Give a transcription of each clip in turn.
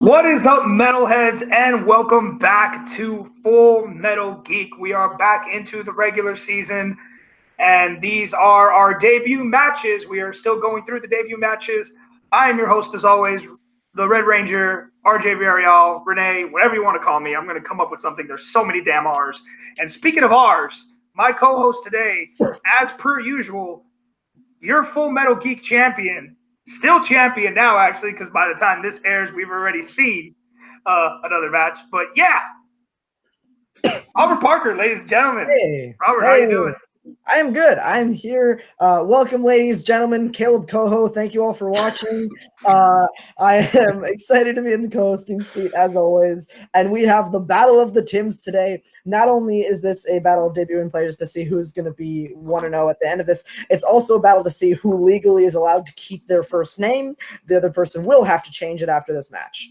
What is up, metalheads, and welcome back to Full Metal Geek. We are back into the regular season, and these are our debut matches. We are still going through the debut matches. I am your host, as always, the Red Ranger, RJ Villarreal, Renee, whatever you want to call me. I'm going to come up with something. There's so many damn R's. And speaking of R's, my co-host today, as per usual, your Full Metal Geek champion, still champion now, actually, because by the time this airs, we've already seen another match. But yeah, Robert Parker, ladies and gentlemen. Hey, Robert, how you doing? I am good. I'm here. Welcome, ladies, gentlemen. Caleb Coho, thank you all for watching. I am excited to be in the co-hosting seat, as always. And we have the Battle of the Tims today. Not only is this a battle of debuting players to see who's going to be 1-0 at the end of this, it's also a battle to see who legally is allowed to keep their first name. The other person will have to change it after this match.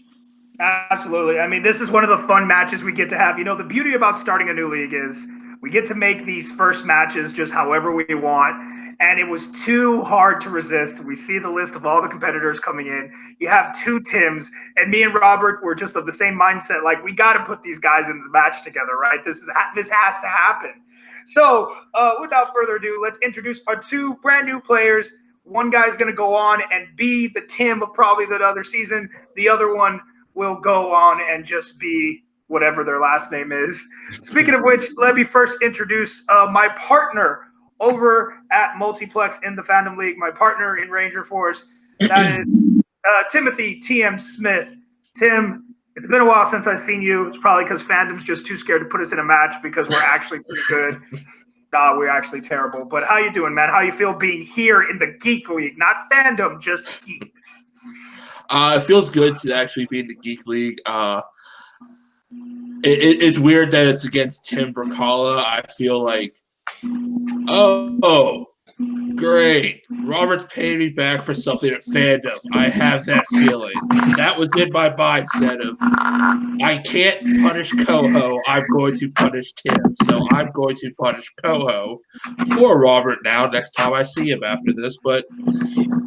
Absolutely. I mean, this is one of the fun matches we get to have. You know, the beauty about starting a new league is we get to make these first matches just however we want. And it was too hard to resist. We see the list of all the competitors coming in. You have two Tims, and me and Robert were just of the same mindset. Like, we got to put these guys in the match together, right? This has to happen. So without further ado, let's introduce our two brand new players. One guy's going to go on and be the Tim of probably the other season. The other one will go on and just be whatever their last name is. Speaking of which, let me first introduce my partner over at Multiplex in the Fandom League, my partner in Ranger Force. That is Timothy T.M. Smith. Tim, it's been a while since I've seen you. It's probably because Fandom's just too scared to put us in a match because we're actually pretty good. We're actually terrible. But how you doing, man? How you feel being here in the Geek League? Not Fandom, just Geek. It feels good to actually be in the Geek League. It's weird that it's against Tim Brzakala. I feel like, oh, great. Robert's paying me back for something at Fandom. I have that feeling. That was in my mindset of, I can't punish Coho. I'm going to punish Tim. So I'm going to punish Coho for Robert now next time I see him after this. But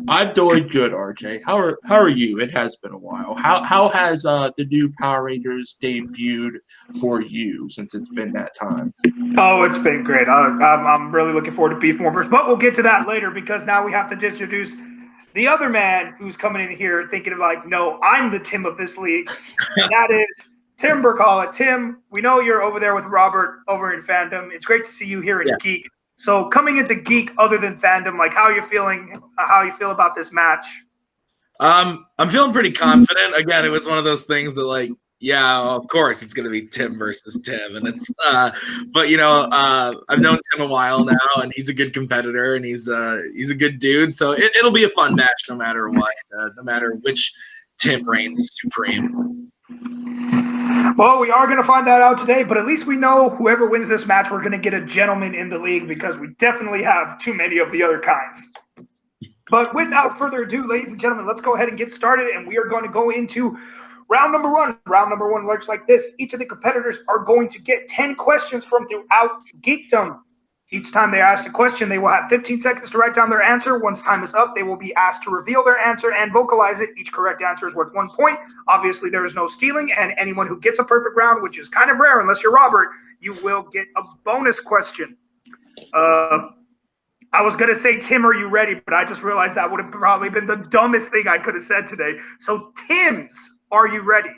I'm doing good, RJ. How are you? It has been a while. How has the new Power Rangers debuted for you since it's been that time? Oh, it's been great. I'm really looking forward to Beef Morphers, but we'll get to that later because now we have to introduce the other man who's coming in here thinking of like, no, I'm the Tim of this league. And that is Tim Brzakala. Tim, we know you're over there with Robert over in Fandom. It's great to see you here in Geek. So coming into Geek other than Fandom, like how are you feeling, how you feel about this match? I'm feeling pretty confident. Again, it was one of those things that like, yeah, of course it's going to be Tim versus Tim. And it's, but you know, I've known Tim a while now and he's a good competitor and he's a good dude. So it'll be a fun match no matter what, no matter which Tim reigns supreme. Well, we are going to find that out today, but at least we know whoever wins this match, we're going to get a gentleman in the league because we definitely have too many of the other kinds. But without further ado, ladies and gentlemen, let's go ahead and get started, and we are going to go into round number one. Round number one looks like this. Each of the competitors are going to get 10 questions from throughout Geekdom. Each time they ask a question, they will have 15 seconds to write down their answer. Once time is up, they will be asked to reveal their answer and vocalize it. Each correct answer is worth 1 point. Obviously, there is no stealing, and anyone who gets a perfect round, which is kind of rare unless you're Robert, you will get a bonus question. I was going to say, Tim, are you ready? But I just realized that would have probably been the dumbest thing I could have said today. So, Tims, are you ready?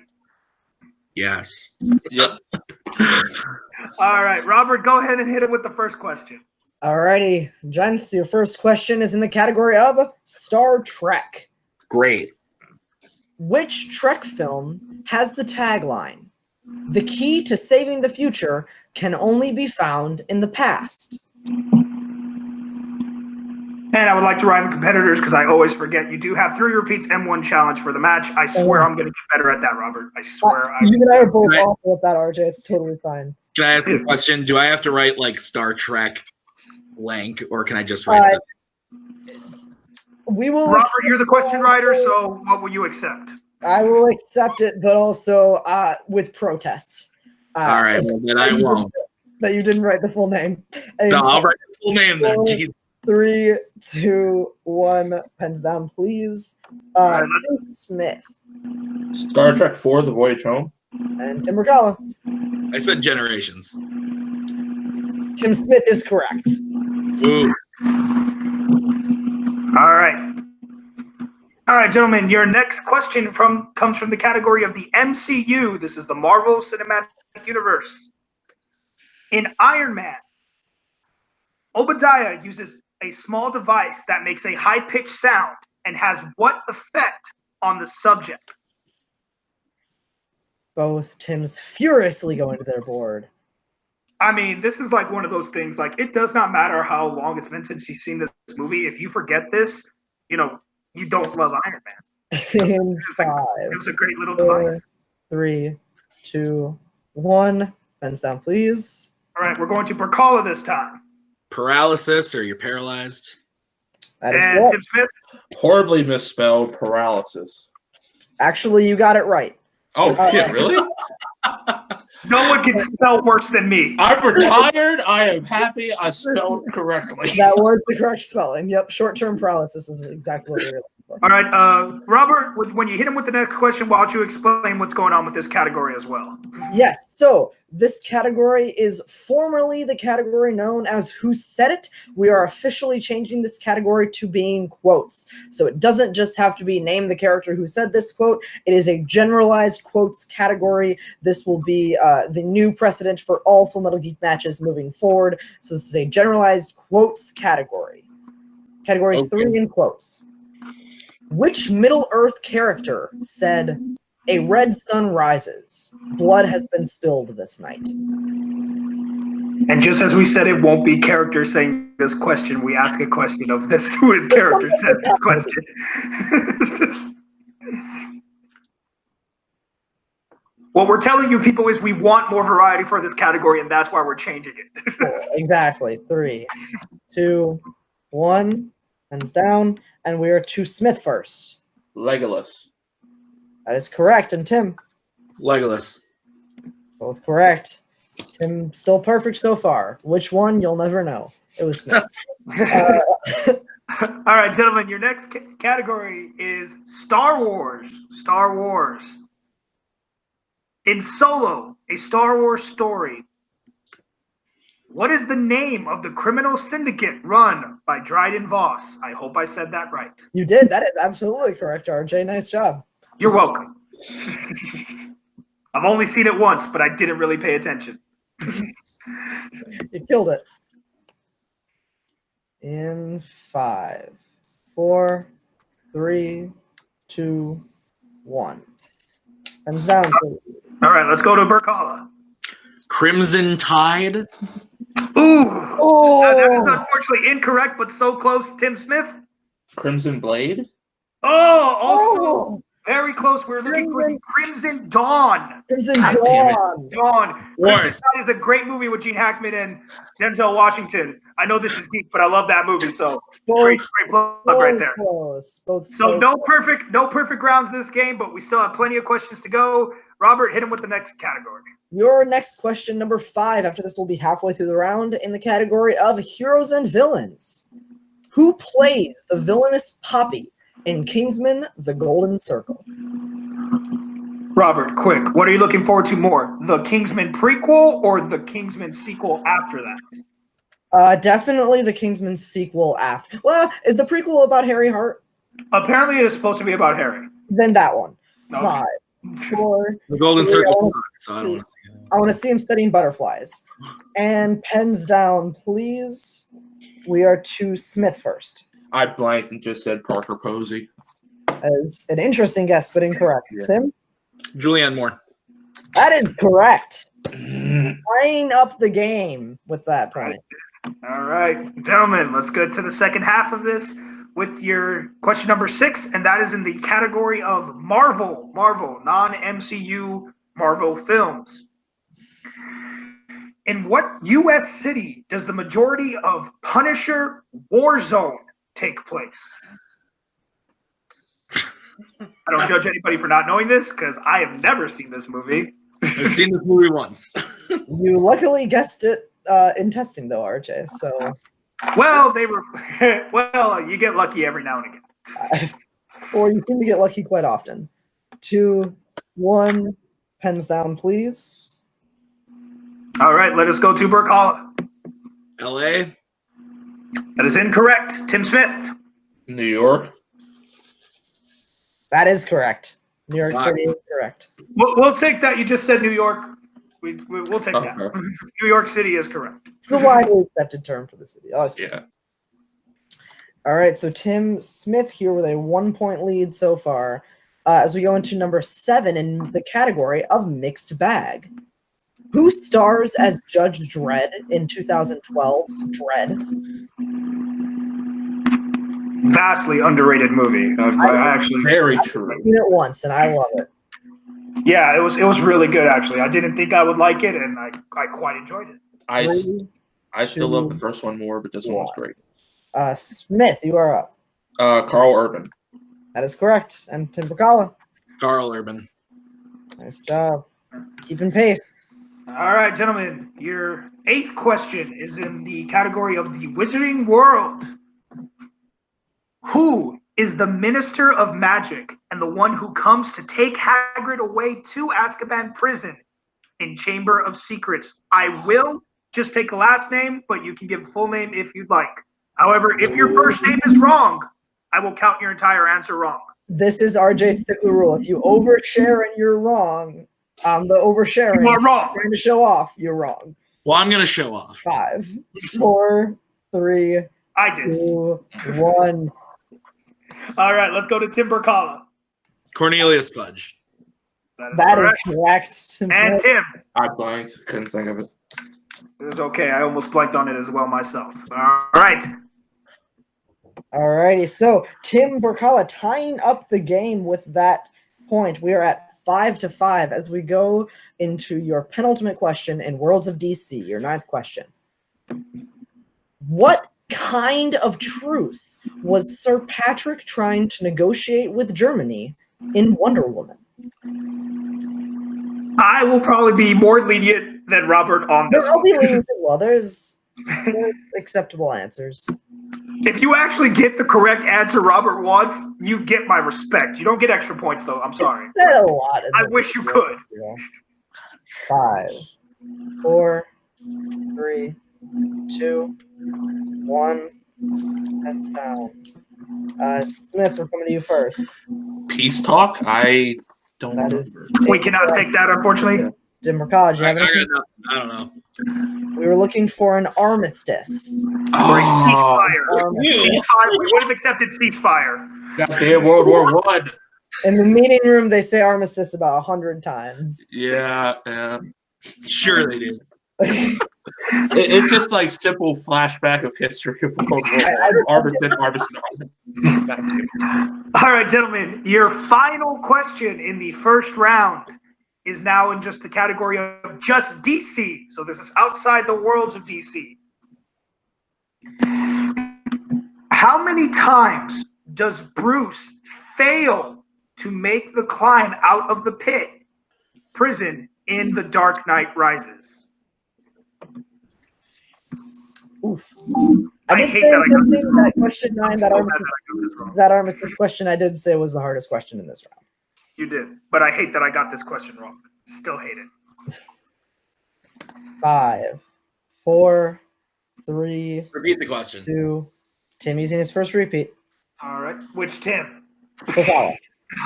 Yes. Yep. All right, Robert, go ahead and hit it with the first question. Alrighty, gents, your first question is in the category of Star Trek. Great. Which Trek film has the tagline, "The key to saving the future can only be found in the past"? And I would like to remind the competitors, because I always forget, you do have 3 repeats and 1 challenge for the match. I swear I'm going to get better at that, Robert. I swear. You and I are both awful at that, RJ. It's totally fine. Can I ask you a question? Do I have to write like Star Trek blank, or can I just write that? We will. Robert, you're the question writer, so what will you accept? I will accept it, but also with protest. All right, well, then I won't. That you didn't write the full name. No, I'll write the full name then. Jeez. 3, 2, 1. Pens down, please. Smith. Star Trek 4, The Voyage Home. And Tim Brzakala. I said Generations. Tim Smith is correct. Ooh. All right. All right, gentlemen, your next question comes from the category of the MCU. This is the Marvel Cinematic Universe. In Iron Man, Obadiah uses a small device that makes a high-pitched sound and has what effect on the subject? Both Tims furiously going to their board. I mean, this is like one of those things, like, it does not matter how long it's been since you've seen this movie. If you forget this, you don't love Iron Man. In 5, It was a great little 4, device. 3, 2, 1. Pens down, please. All right, we're going to Brzakala this time. Paralysis, or you're paralyzed. That is And correct. Tim Smith. Horribly misspelled paralysis. Actually, you got it right. Oh, shit, really? No one can spell worse than me. I'm retired. I am happy I spelled correctly. That was the correct spelling. Yep, short-term paralysis is exactly what we were looking for. All right, Robert, when you hit him with the next question, why don't you explain what's going on with this category as well? Yes, so this category is formerly the category known as Who Said It. We are officially changing this category to being quotes. So it doesn't just have to be name the character who said this quote. It is a generalized quotes category. This will be the new precedent for all Full Metal Geek matches moving forward. So this is a generalized quotes category. Category 3 in quotes. Which Middle-earth character said, "A red sun rises. Blood has been spilled this night"? And just as we said, it won't be character saying this question. We ask a question of this who character said this question. What we're telling you people is we want more variety for this category, and that's why we're changing it. Cool. Exactly. 3, 2, 1. Hands down. And we are to Smith first. Legolas. That is correct. And Tim? Legolas. Both correct. Tim still perfect so far. Which one? You'll never know. It was Smith. All right, gentlemen, your next category is Star Wars. Star Wars. In Solo, a Star Wars story, what is the name of the criminal syndicate run by Dryden Voss? I hope I said that right. You did. That is absolutely correct, RJ. Nice job. You're welcome. I've only seen it once, but I didn't really pay attention. You killed it. In 5, 4, 3, 2, 1. Hands down, please. All right, let's go to Brzakala. Crimson Tide. Ooh. Oh. That is unfortunately incorrect, but so close. Tim Smith. Crimson Blade. Oh, also very close. We're looking for the Crimson Dawn. Crimson God damn it. Dawn. Dawn. Crimson Dawn is a great movie with Gene Hackman and Denzel Washington. I know this is Geek, but I love that movie. So great plug right there. Close. Both So no perfect rounds this game, but we still have plenty of questions to go. Robert, hit him with the next category. Your next question, number 5. After this, we'll be halfway through the round in the category of heroes and villains. Who plays the villainous Poppy in Kingsman: The Golden Circle? Robert, quick. What are you looking forward to more? The Kingsman prequel or the Kingsman sequel after that? Definitely the Kingsman sequel after. Well, is the prequel about Harry Hart? Apparently, it is supposed to be about Harry. Then that one. Okay. 5, 4. The Golden 3, Circle, so I don't want to see it. I want to see him studying butterflies. And pens down, please. We are to Smith first. I blanked and just said Parker Posey. As an interesting guess, but incorrect. Yeah. Tim? Julianne Moore. That is correct. Tying up the game with that point. All right, gentlemen, let's go to the second half of this with your question number 6, and that is in the category of Marvel, non-MCU Marvel films. In what U.S. city does the majority of Punisher Warzone take place? I don't judge anybody for not knowing this because I have never seen this movie. I've seen this movie once. You luckily guessed it in testing, though, RJ. So, Well, you get lucky every now and again. or you seem to get lucky quite often. 2, 1. Pens down, please. All right, let us go to Brzakala. LA. That is incorrect. Tim Smith. New York. That is correct. New York Fuck. City is correct. We'll take that. You just said New York. We'll take that. Okay. New York City is correct. It's the widely accepted term for the city. Yeah. All right, so Tim Smith here with a 1-point lead so far. As we go into number 7 in the category of mixed bag. Who stars as Judge Dredd in 2012's Dredd? Vastly underrated movie. I actually Very I've true. seen it once, and I love it. Yeah, it was really good actually. I didn't think I would like it, and I quite enjoyed it. I 3, still love the 2, first one more, but this one was great. Smith, you are up. Carl Urban. That is correct. And Tim Brzakala. Carl Urban. Nice job. Keeping pace. All right, gentlemen, your 8th question is in the category of the Wizarding World. Who is the Minister of Magic and the one who comes to take Hagrid away to Azkaban prison in Chamber of Secrets? I will just take a last name, but you can give a full name if you'd like. However, if your first name is wrong, I will count your entire answer wrong. This is RJ Stickler rule. If you overshare and you're wrong, the oversharing, You are wrong. trying to show off, you're wrong. Well, I'm gonna show off. 5, 4, 3, I did. 2, 1. All right, let's go to Tim Brzakala. Cornelius Fudge. That is correct. And Tim. I blanked. Couldn't think of it. It was okay. I almost blanked on it as well myself. All right. Alrighty, so Tim Brzakala tying up the game with that point. We are at 5-5 as we go into your penultimate question in Worlds of DC, your 9th question. What kind of truce was Sir Patrick trying to negotiate with Germany in Wonder Woman? I will probably be more lenient than Robert on this I'll one. be lenient as well. There's acceptable answers. If you actually get the correct answer Robert wants, you get my respect. You don't get extra points, though. I'm sorry. It said a lot. I wish you could. 5, 4, 3, 2, 1. That's down. Smith, we're coming to you first. Peace talk? I don't That remember. is We cannot take that, unfortunately. Tim Brzakala, I got nothing. I don't know. we were looking for an armistice. Or a Oh, ceasefire. Ceasefire. We would have accepted ceasefire. goddamn World War I. In the meeting room, they say armistice about 100 times. Yeah. Sure they did. It's just like simple flashback of history of World War I. All right, gentlemen. Your final question in the first round is now in just the category of just DC. So this is outside the worlds of DC. How many times does Bruce fail to make the climb out of the pit prison in The Dark Knight Rises? Oof. I did hate say that I got this something, wrong. that question 9, I'm that so mad armistice, that I got this wrong. that armistice question I did say was the hardest question in this round. You did, but I hate that I got this question wrong. Still hate it. 5, 4, 3, Repeat the question. 2. Tim using his first repeat. All right, which Tim? Brzakala.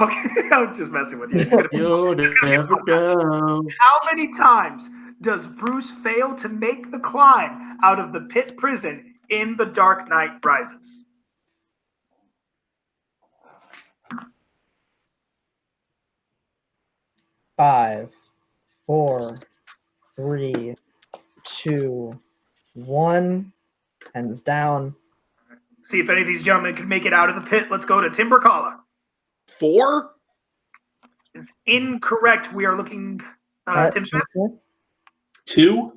Okay, I was just messing with you. It's gonna be- You'll never know. How many times does Bruce fail to make the climb out of the pit prison in The Dark Knight Rises? Five, 4, 3, 2, 1. Hands down. See if any of these gentlemen can make it out of the pit. Let's go to Tim Brzakala. 4? Is incorrect. We are looking. Tim Smith. 2?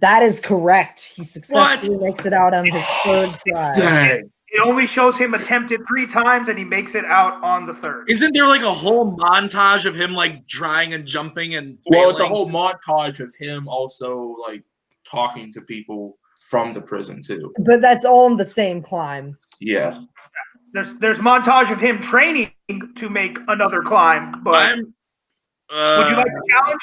That is correct. He successfully makes it out on his third try. Dang. It only shows him attempted 3 times, and he makes it out on the 3rd. Isn't there like a whole montage of him like trying and jumping and failing? Well, it's a whole montage of him also like talking to people from the prison too. But that's all in the same climb. Yeah. There's montage of him training to make another climb, but would you like to challenge?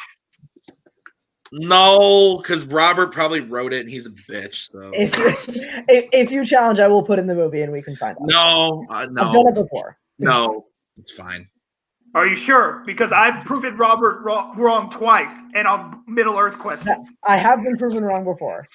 No, because Robert probably wrote it and he's a bitch. So If you challenge, I will put in the movie and we can find out. no, I've done it before. No, it's fine. Are you sure? Because I've proven Robert wrong twice, and on Middle Earth questions. I have been proven wrong before.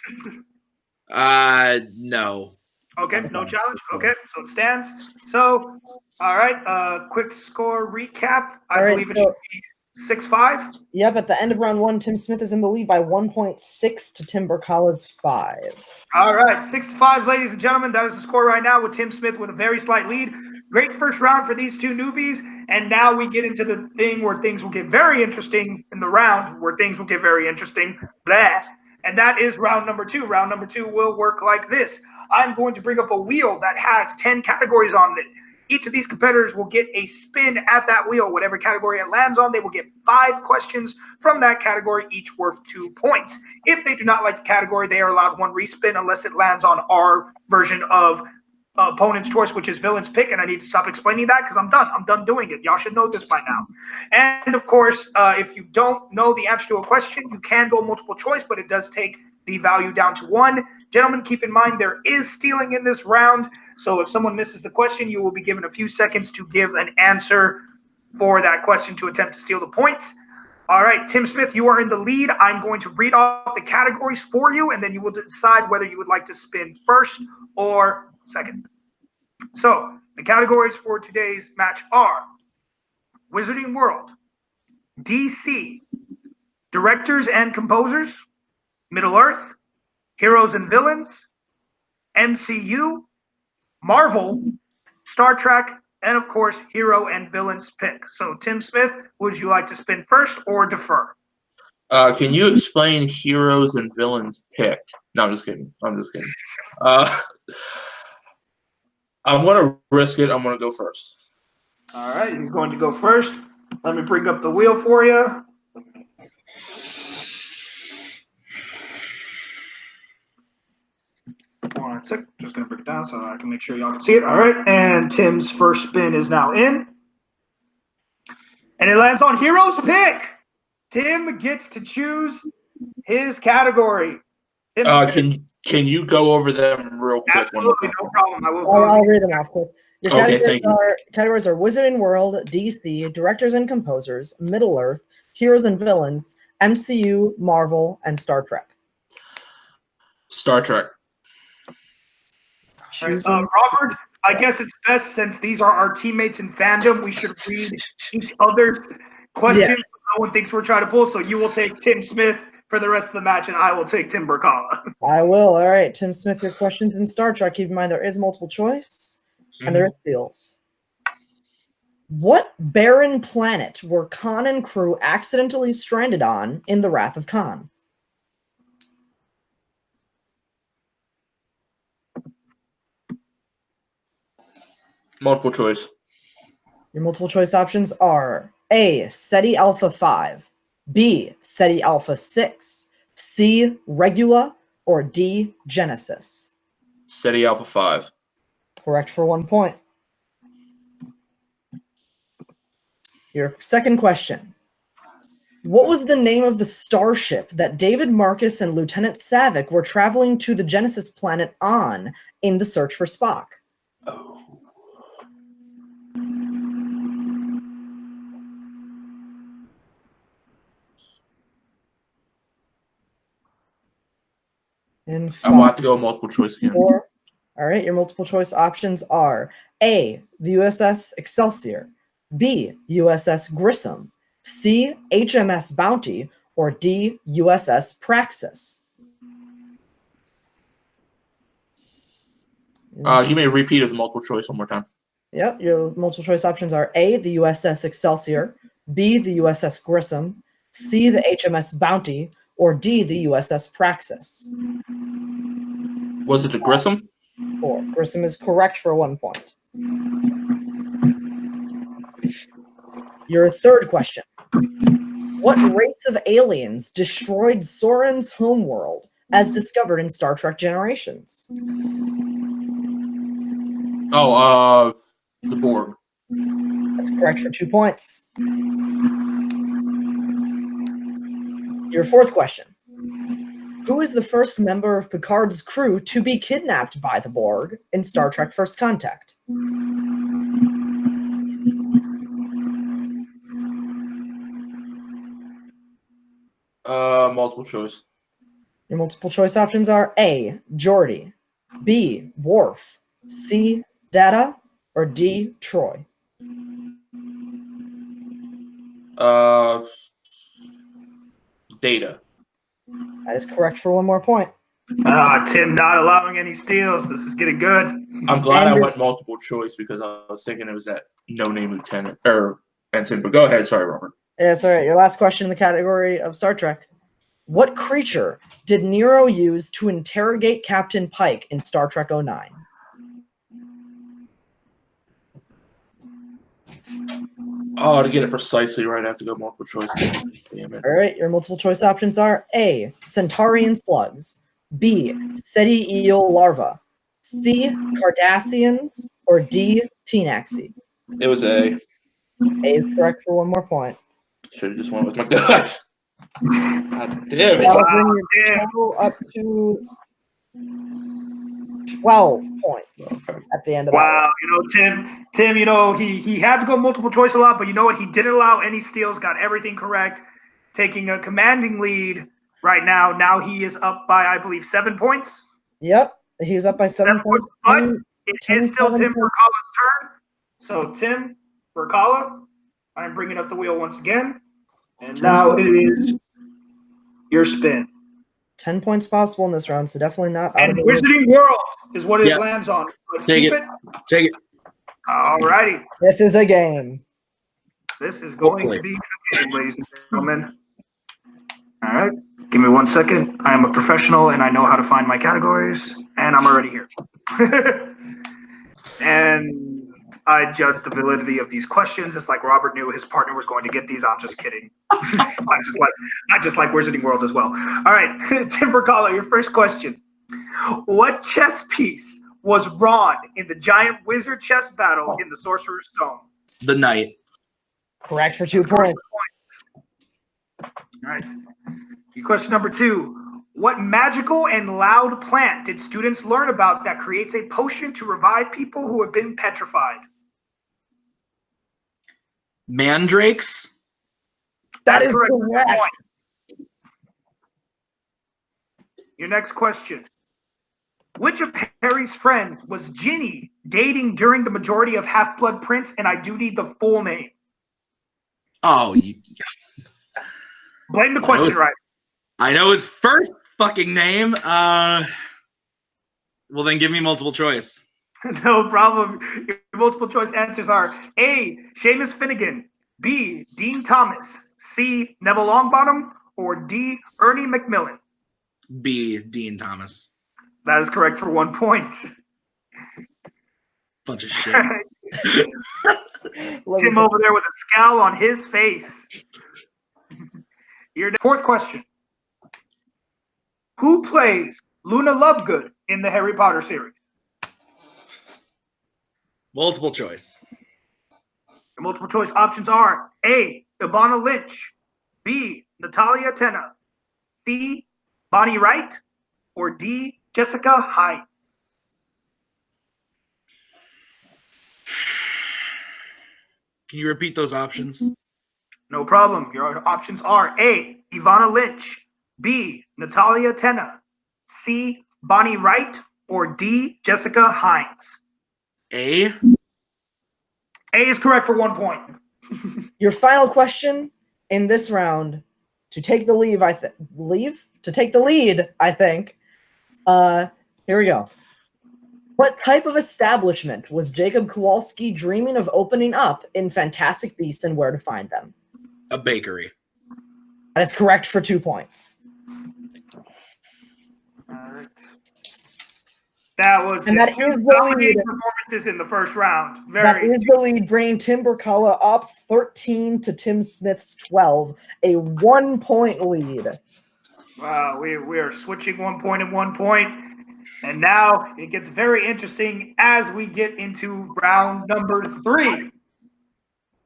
No. Okay, no challenge. Okay, so it stands. So, all right. Quick score recap. I believe it should be 6-5. Yep, at the end of round 1, Tim Smith is in the lead by 1.6 to Tim Brzakala's 5. All right, 6-5, ladies and gentlemen. That is the score right now with Tim Smith with a very slight lead. Great first round for these two newbies. And now we get into the thing where things will get very interesting in the round, where things will get very interesting. Blah. And that is round number 2. Round number 2 will work like this. I'm going to bring up a wheel that has 10 categories on it. Each of these competitors will get a spin at that wheel. Whatever category it lands on, they will get 5 questions from that category, each worth 2 points. If they do not like the category, they are allowed 1 respin unless it lands on our version of opponent's choice, which is villain's pick. And I need to stop explaining that because I'm done. I'm done doing it. Y'all should know this by now. And of course, if you don't know the answer to a question, you can go multiple choice, but it does take the value down to 1. Gentlemen, keep in mind there is stealing in this round. So if someone misses the question, you will be given a few seconds to give an answer for that question to attempt to steal the points. All right, Tim Smith, you are in the lead. I'm going to read off the categories for you, and then you will decide whether you would like to spin first or second. So the categories for today's match are Wizarding World, DC, Directors and Composers, Middle Earth, Heroes and Villains, MCU, Marvel, Star Trek, and of course, Hero and Villains pick. So Tim Smith, would you like to spin first or defer? Can you explain Heroes and Villains pick? No, I'm just kidding. I'm going to risk it. I'm going to go first. All right, he's going to go first. Let me bring up the wheel for you. One sec. Just going to break it down so I can make sure y'all can see it. All right, and Tim's first spin is now in. And it lands on Heroes pick. Tim gets to choose his category. Can you go over them real quick? Absolutely, no problem. I'll read them off quick. Your thank you. Categories are Wizarding World, DC, Directors and Composers, Middle Earth, Heroes and Villains, MCU, Marvel, and Star Trek. Star Trek. Robert, I guess it's best since these are our teammates in fandom, we should read each other's questions so no one thinks we're trying to pull. So you will take Tim Smith for the rest of the match, and I will take Tim Brzakala. I will. All right, Tim Smith, your questions in Star Trek. Keep in mind there is multiple choice, and there is fields. What barren planet were Khan and crew accidentally stranded on in The Wrath of Khan? Multiple choice. Your multiple choice options are A, Ceti Alpha 5, B, Ceti Alpha 6, C, Regula, or D, Genesis. Ceti Alpha 5. Correct for 1 point. Your second question. What was the name of the starship that David Marcus and Lieutenant Savick were traveling to the Genesis planet on in the search for Spock? Oh. In I want to go multiple choice again. 4. All right, your multiple choice options are A, the USS Excelsior, B, USS Grissom, C, HMS Bounty, or D, USS Praxis. You may repeat as multiple choice one more time. Yep, your multiple choice options are A, the USS Excelsior, B, the USS Grissom, C, the HMS Bounty, or D, the USS Praxis. Was it the Grissom? 4. Grissom is correct for 1 point. Your third question. What race of aliens destroyed Soren's homeworld as discovered in Star Trek Generations? Oh, The Borg. That's correct for 2 points. Your fourth question. Who is the first member of Picard's crew to be kidnapped by the Borg in Star Trek First Contact? Multiple choice. Your multiple choice options are A, Geordi, B, Worf, C, Data, or D, Troy. Data. That is correct for 1 more point. Tim not allowing any steals. This is getting good. I'm glad I went multiple choice because I was thinking it was that no-name lieutenant or ensign. But go ahead. Sorry, Robert. Yeah, it's all right. Your last question in the category of Star Trek. What creature did Nero use to interrogate Captain Pike in Star Trek 09? Oh, to get it precisely right, I have to go multiple choice. Damn it. All right, your multiple choice options are A, Centaurian slugs, B, Ceti eel larva, C, Cardassians, or D, Tenaxi. It was A. A is correct for 1 more point. Should have just went with my guts. God damn it. That'll bring your total up to 12 points at the end of that. Wow, Tim, he had to go multiple choice a lot, but you know what? He didn't allow any steals, got everything correct, taking a commanding lead right now. Now he is up by, I believe, 7 points. Yep, he's up by 7 points. But it is still Tim Brzakala's turn. So, Tim Brzakala, I'm bringing up the wheel once again. And now it is your spin. 10 points possible in this round, so definitely not out And of the Wizarding World is what it lands on. Take it. All righty. This is a game. This is going to be a game, ladies and gentlemen. All right. Give me 1 second. I am a professional, and I know how to find my categories, and I'm already here. And I judge the validity of these questions. It's like Robert knew his partner was going to get these. I'm just kidding. I just like Wizarding World as well. All right, Tim Brzakala, your first question. What chess piece was Ron in the giant wizard chess battle in the Sorcerer's Stone? The Knight. Correct for 2 points. All right. Question number 2. What magical and loud plant did students learn about that creates a potion to revive people who have been petrified? Mandrakes. That is correct. correct. Your next question. Which of Harry's friends was Ginny dating during the majority of Half-Blood Prince? And I do need the full name. Oh, Blame the question right. I know his first fucking name. Well, then give me multiple choice. No problem. Your multiple choice answers are A, Seamus Finnegan, B, Dean Thomas, C, Neville Longbottom, or D, Ernie McMillan. B, Dean Thomas. That is correct for 1 point. Bunch of shit. Tim over there with a scowl on his face. Your fourth question. Who plays Luna Lovegood in the Harry Potter series? Multiple choice. The multiple choice options are A, Ivana Lynch, B, Natalia Tena, C, Bonnie Wright, or D, Jessica Hines. Can you repeat those options? No problem. Your options are A, Ivana Lynch, B, Natalia Tena, C, Bonnie Wright, or D, Jessica Hines. A? A is correct for 1 point. Your final question in this round to take the lead, I think. Here we go. What type of establishment was Jacob Kowalski dreaming of opening up in Fantastic Beasts and Where to Find Them? A bakery. That is correct for 2 points. All right. That was and that is the lead. Performances in the first round. That is the lead, bringing Tim Brzakala up 13 to Tim Smith's 12, a 1 point lead. Wow, we are switching 1 point and 1 point. And now it gets very interesting as we get into round number 3.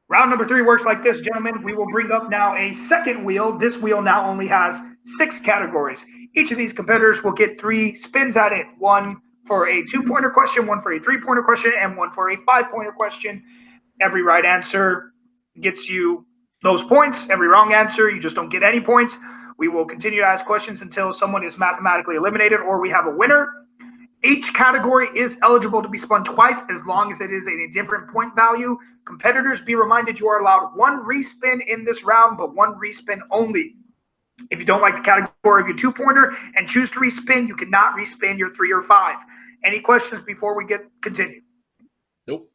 Round number 3 works like this, gentlemen. We will bring up now a second wheel. This wheel now only has 6 categories. Each of these competitors will get 3 spins at it. 1 for a 2-pointer question, 1 for a 3-pointer question, and 1 for a 5-pointer question. Every right answer gets you those points. Every wrong answer, you just don't get any points. We will continue to ask questions until someone is mathematically eliminated or we have a winner. Each category is eligible to be spun twice as long as it is a different point value. Competitors, be reminded you are allowed 1 respin in this round, but 1 respin only. If you don't like the category of your 2-pointer and choose to respin, you cannot respin your 3 or 5. Any questions before we continue? Nope.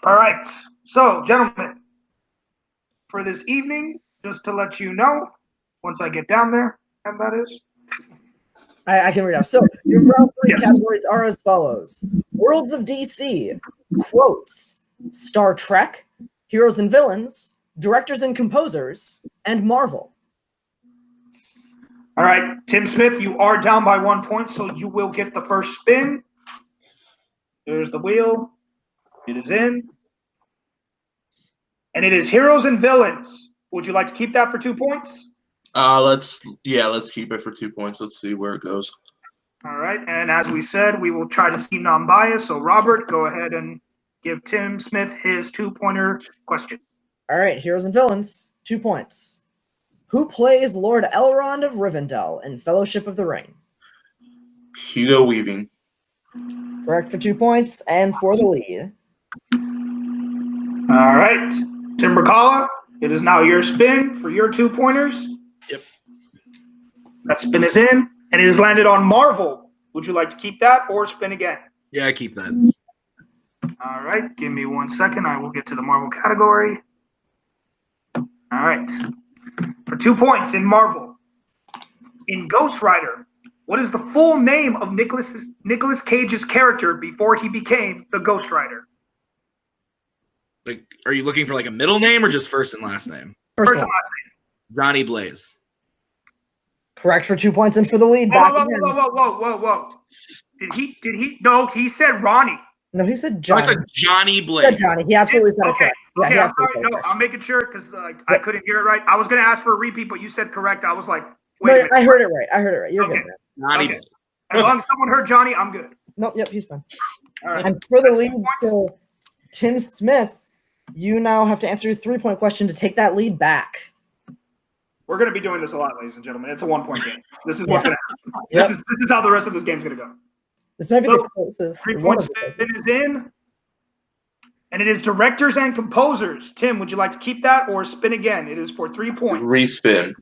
All right. So, gentlemen, for this evening, just to let you know, once I get down there, and that is. I can read out. So your round 3 categories are as follows: Worlds of DC, quotes, Star Trek, Heroes and Villains, Directors and Composers, and Marvel. All right, Tim Smith, you are down by 1 point, so you will get the first spin. There's the wheel. It is in. And it is Heroes and Villains. Would you like to keep that for 2 points? Let's keep it for 2 points. Let's see where it goes. All right, and as we said, we will try to see non-biased. So, Robert, go ahead and give Tim Smith his 2-pointer question. All right, Heroes and Villains, 2 points. Who plays Lord Elrond of Rivendell in Fellowship of the Ring? Hugo Weaving. Correct for 2 points, and for the lead. All right, Tim Brzakala, it is now your spin for your 2 pointers. Yep. That spin is in, and it is landed on Marvel. Would you like to keep that or spin again? Yeah, I keep that. All right, give me 1 second. I will get to the Marvel category. All right. For 2 points in Marvel. In Ghost Rider, what is the full name of Nicolas Cage's character before he became the Ghost Rider? Like, are you looking for like a middle name or just first and last name? First and last name. Johnny Blaze. Correct for 2 points, and for the lead. Whoa. Did he? No, he said Ronnie. No, he said Johnny. I said Johnny Blaze. He said Johnny. He absolutely said it correct. Okay, Yeah, I'm sorry. No, I'm making sure because I couldn't hear it right. I was going to ask for a repeat, but you said correct. I was like, wait a minute. I heard it right. You're good, man. Johnny. Okay. As long as someone heard Johnny, I'm good. Nope, yep, he's fine. All right. And for the lead, so Tim Smith, you now have to answer your 3-point question to take that lead back. We're going to be doing this a lot, ladies and gentlemen. It's a 1-point game. This is what's going to happen. Yep. This is how the rest of this game's going to go. This might be the closest. 3 points spin is in. And it is Directors and Composers. Tim, would you like to keep that or spin again? It is for 3 points. Respin.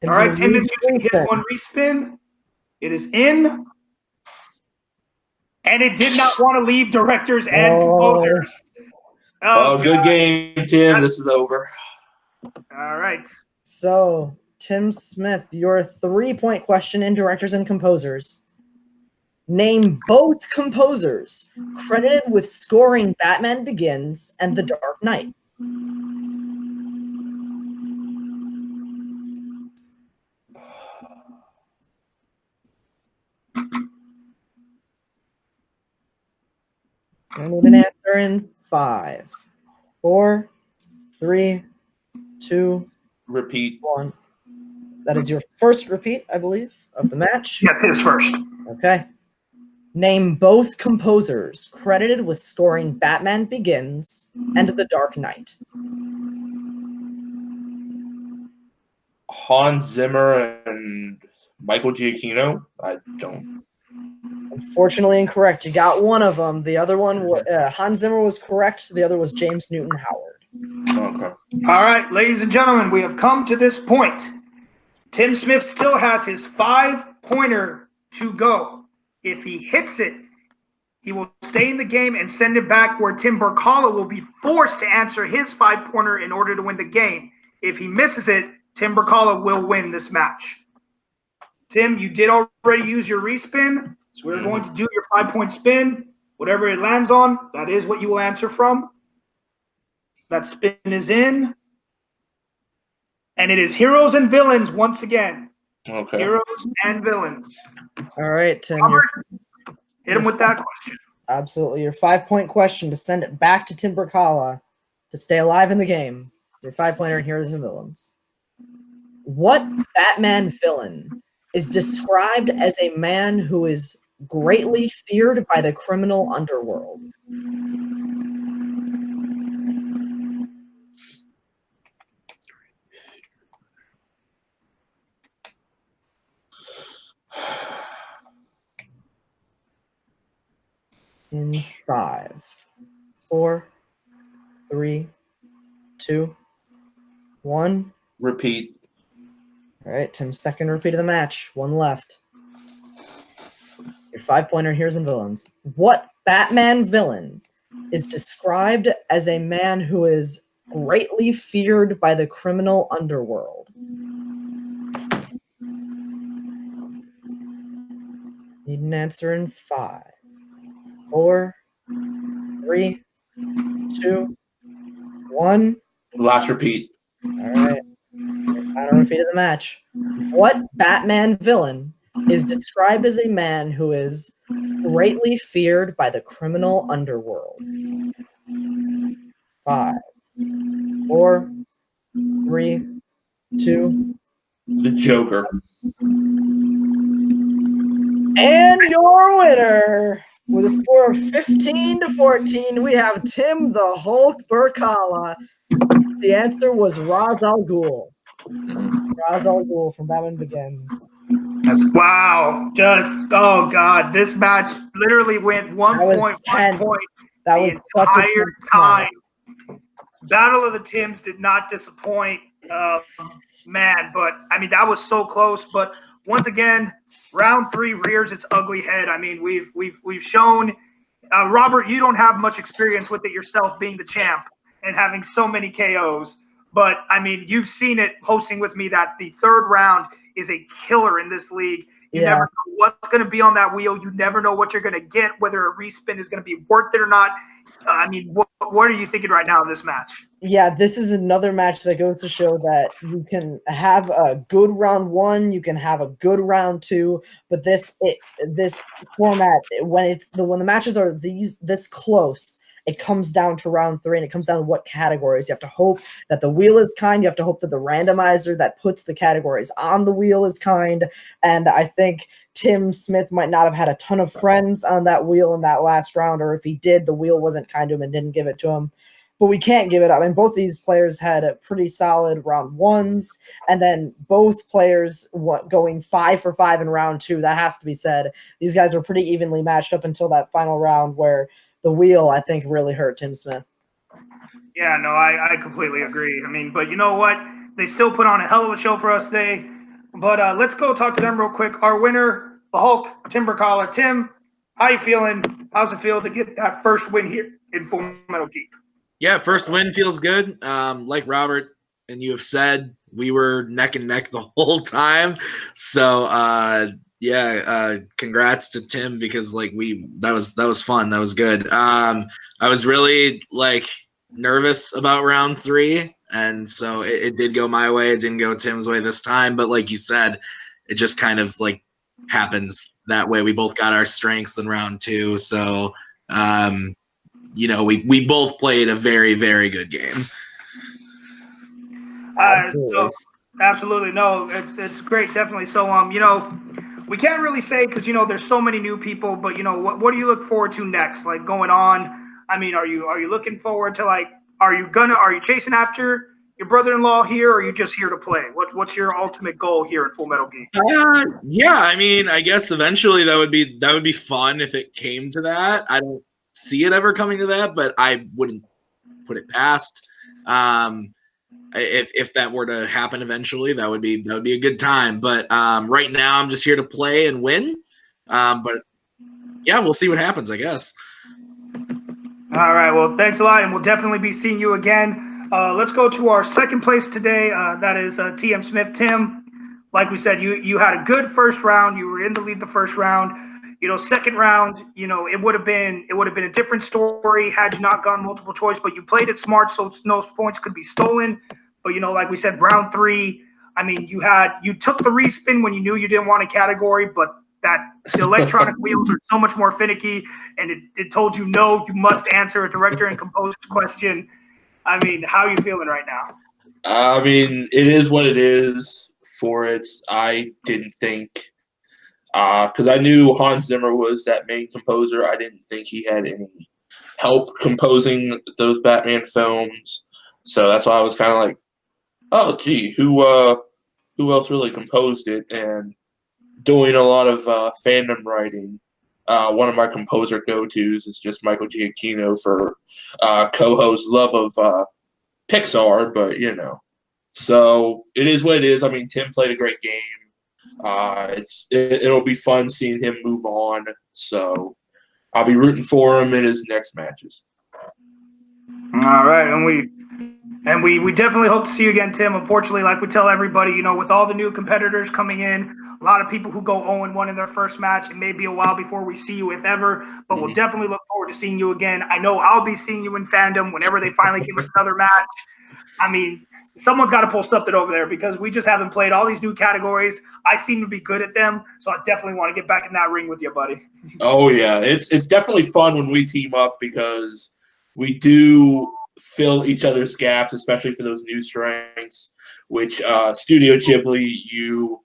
All right, Tim is using his 1 respin. It is in. And it did not want to leave Directors and Composers. Oh, good game, Tim. This is over. All right. So, Tim Smith, your 3-point question in Directors and Composers. Name both composers credited with scoring Batman Begins and The Dark Knight. I need an answer in 5, 4, 3, 2, Repeat. 1. That is your first repeat, I believe, of the match. Yes, his first. Okay. Name both composers credited with scoring Batman Begins and The Dark Knight. Hans Zimmer and Michael Giacchino. I don't. Unfortunately incorrect. You got one of them. The other one, Hans Zimmer was correct. The other was James Newton Howard. Okay. All right, ladies and gentlemen, we have come to this point. Tim Smith still has his 5-pointer to go. If he hits it, he will stay in the game and send it back where Tim Brzakala will be forced to answer his 5-pointer in order to win the game. If he misses it, Tim Brzakala will win this match. Tim, you did already use your respin, so we're going to do your 5-point spin. Whatever it lands on, that is what you will answer from. That spin is in. And it is Heroes and Villains once again. Okay. Heroes and villains. All right, Tim. Robert, hit him with that question. Absolutely. Your 5-point question to send it back to Tim Brzakala to stay alive in the game. Your 5-pointer in Heroes and Villains. What Batman villain is described as a man who is greatly feared by the criminal underworld? In 5, 4, 3, 2, 1. Repeat. All right, Tim's second repeat of the match. 1 left. Your 5-pointer, Heroes and Villains. What Batman villain is described as a man who is greatly feared by the criminal underworld? Need an answer in 5, 4, 3, 2, 1. Last repeat. All right. Final repeat of the match. What Batman villain is described as a man who is greatly feared by the criminal underworld? 5, 4, 3, 2. The Joker. And your winner, with a score of 15-14, we have Tim the Hulk Brzakala. The answer was Ra's al Ghul. Ra's al Ghul from Batman Begins. Wow. Oh, God. This match literally went 1 point, 1 point That was the entire time. Battle of the Tims did not disappoint, man. But, I mean, that was so close. But once again, round 3 rears its ugly head. I mean, we've shown Robert, you don't have much experience with it yourself, being the champ and having so many KOs. But I mean, you've seen it hosting with me that the 3rd round is a killer in this league. You never know what's going to be on that wheel. You never know what you're going to get, whether a respin is going to be worth it or not. I mean, what are you thinking right now of this match? Yeah, this is another match that goes to show that you can have a good round 1, you can have a good round 2, but this format, when the matches are this close, it comes down to round 3, and it comes down to what categories. You have to hope that the wheel is kind. You have to hope that the randomizer that puts the categories on the wheel is kind. And I think Tim Smith might not have had a ton of friends on that wheel in that last round, or if he did, the wheel wasn't kind to him and didn't give it to him. But we can't give it up. I mean, both these players had a pretty solid round 1s, and then both players going 5 for 5 in round 2. That has to be said. These guys were pretty evenly matched up until that final round where the wheel, I think, really hurt Tim Smith. Yeah, no, I completely agree. I mean, but you know what? They still put on a hell of a show for us today. But let's go talk to them real quick. Our winner, the Hulk, Tim Brzakala. Tim, how you feeling? How's it feel to get that first win here in Full Metal Geek? Yeah, first win feels good. Like Robert and you have said, we were neck and neck the whole time. So congrats to Tim, because that was fun. That was good. I was really nervous about round 3, and so it did go my way. It didn't go Tim's way this time, but like you said, it just kind of happens that way. We both got our strengths in round 2, so we both played a very, very good game. Absolutely. No, it's great, definitely. So we can't really say, because there's so many new people, but what do you look forward to next, going on? I mean, are you looking forward to are you chasing after your brother-in-law here, or are you just here to play? What's your ultimate goal here in Full Metal Geek? Yeah, I mean, I guess eventually that would be fun if it came to that. I don't see it ever coming to that, but I wouldn't put it past. If that were to happen eventually, that would be a good time. But right now, I'm just here to play and win. But yeah, we'll see what happens, I guess. All right. Well, thanks a lot, and we'll definitely be seeing you again. Let's go to our second place today. That is TM Smith. Tim, like we said, you had a good first round. You were in the lead the first round. Second round, it would have been a different story had you not gone multiple choice, but you played it smart, so no points could be stolen. But like we said, round 3, I mean, you took the respin when you knew you didn't want a category, but the electronic wheels are so much more finicky, and it told you no, you must answer a director and composer's question. I mean, how are you feeling right now? I mean, it is what it is for it. I didn't think, because I knew Hans Zimmer was that main composer. I didn't think he had any help composing those Batman films. So that's why I was kind of like, oh, gee, who else really composed it? And doing a lot of fandom writing. One of my composer go-tos is just Michael Giacchino for Coho's love of Pixar, but so it is what it is. I mean, Tim played a great game. It'll be fun seeing him move on. So I'll be rooting for him in his next matches. All right, and we definitely hope to see you again, Tim. Unfortunately, like we tell everybody, with all the new competitors coming in, a lot of people who go 0-1 in their first match, it may be a while before we see you, if ever, but we'll definitely look forward to seeing you again. I know I'll be seeing you in fandom whenever they finally give us another match. I mean, someone's got to pull something over there because we just haven't played all these new categories. I seem to be good at them, so I definitely want to get back in that ring with you, buddy. Oh, yeah. It's definitely fun when we team up because we do fill each other's gaps, especially for those new strengths, which Studio Ghibli, you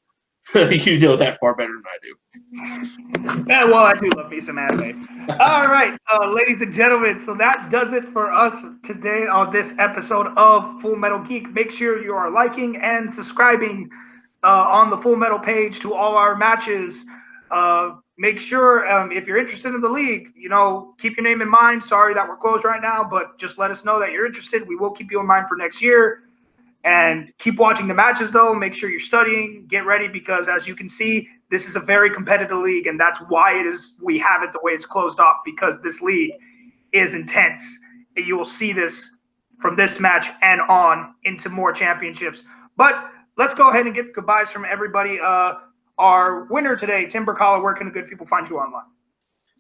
know that far better than I do. Yeah, well, I do love me some anime. All right, ladies and gentlemen, so that does it for us today on this episode of Full Metal Geek. Make sure you are liking and subscribing on the Full Metal page to all our matches. Make sure if you're interested in the league, keep your name in mind. Sorry that we're closed right now, but just let us know that you're interested. We will keep you in mind for next year. And keep watching the matches, though. Make sure you're studying. Get ready because, as you can see, this is a very competitive league, and that's why we have it the way it's closed off, because this league is intense. And you will see this from this match and on into more championships. But let's go ahead and get the goodbyes from everybody. Our winner today, Tim Brzakala, where can the good people find you online?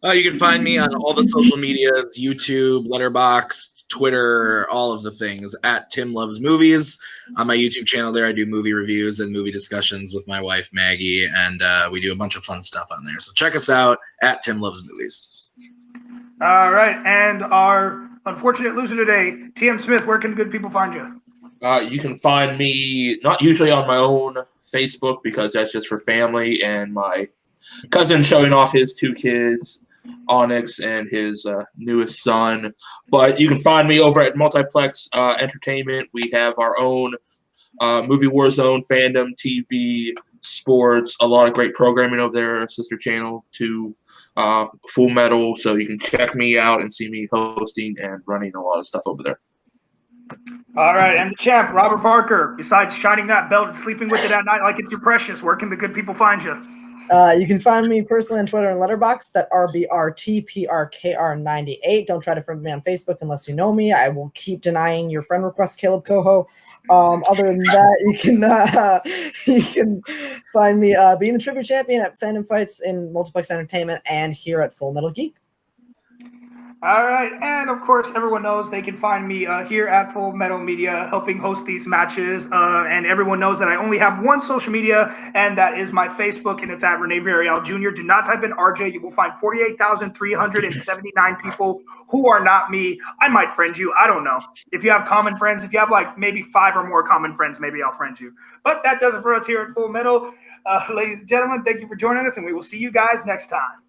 You can find me on all the social medias, YouTube, Letterboxd, Twitter, all of the things, at Tim Loves Movies. On my YouTube channel there, I do movie reviews and movie discussions with my wife, Maggie, and we do a bunch of fun stuff on there. So check us out at Tim Loves Movies. All right, and our unfortunate loser today, TM Smith, where can good people find you? You can find me not usually on my own Facebook because that's just for family and my cousin showing off his 2 kids, Onyx and his newest son. But you can find me over at Multiplex Entertainment. We have our own Movie Warzone, fandom, TV, sports, a lot of great programming over there, sister channel to Full Metal. So you can check me out and see me hosting and running a lot of stuff over there. All right, and the champ, Robert Parker, besides shining that belt and sleeping with it at night like it's your precious, where can the good people find you? You can find me personally on Twitter and Letterboxd at RBRTPRKR98. Don't try to friend me on Facebook unless you know me. I will keep denying your friend request, Caleb Coho. Other than that, you can find me being the trivia champion at Fandom Fights in Multiplex Entertainment and here at Full Metal Geek. All right, and of course, everyone knows they can find me here at Full Metal Media, helping host these matches. And everyone knows that I only have one social media, and that is my Facebook, and it's at Rene Villarreal Jr. Do not type in RJ. You will find 48,379 people who are not me. I might friend you. I don't know. If you have common friends, if you have like maybe 5 or more common friends, maybe I'll friend you. But that does it for us here at Full Metal. Ladies and gentlemen, thank you for joining us, and we will see you guys next time.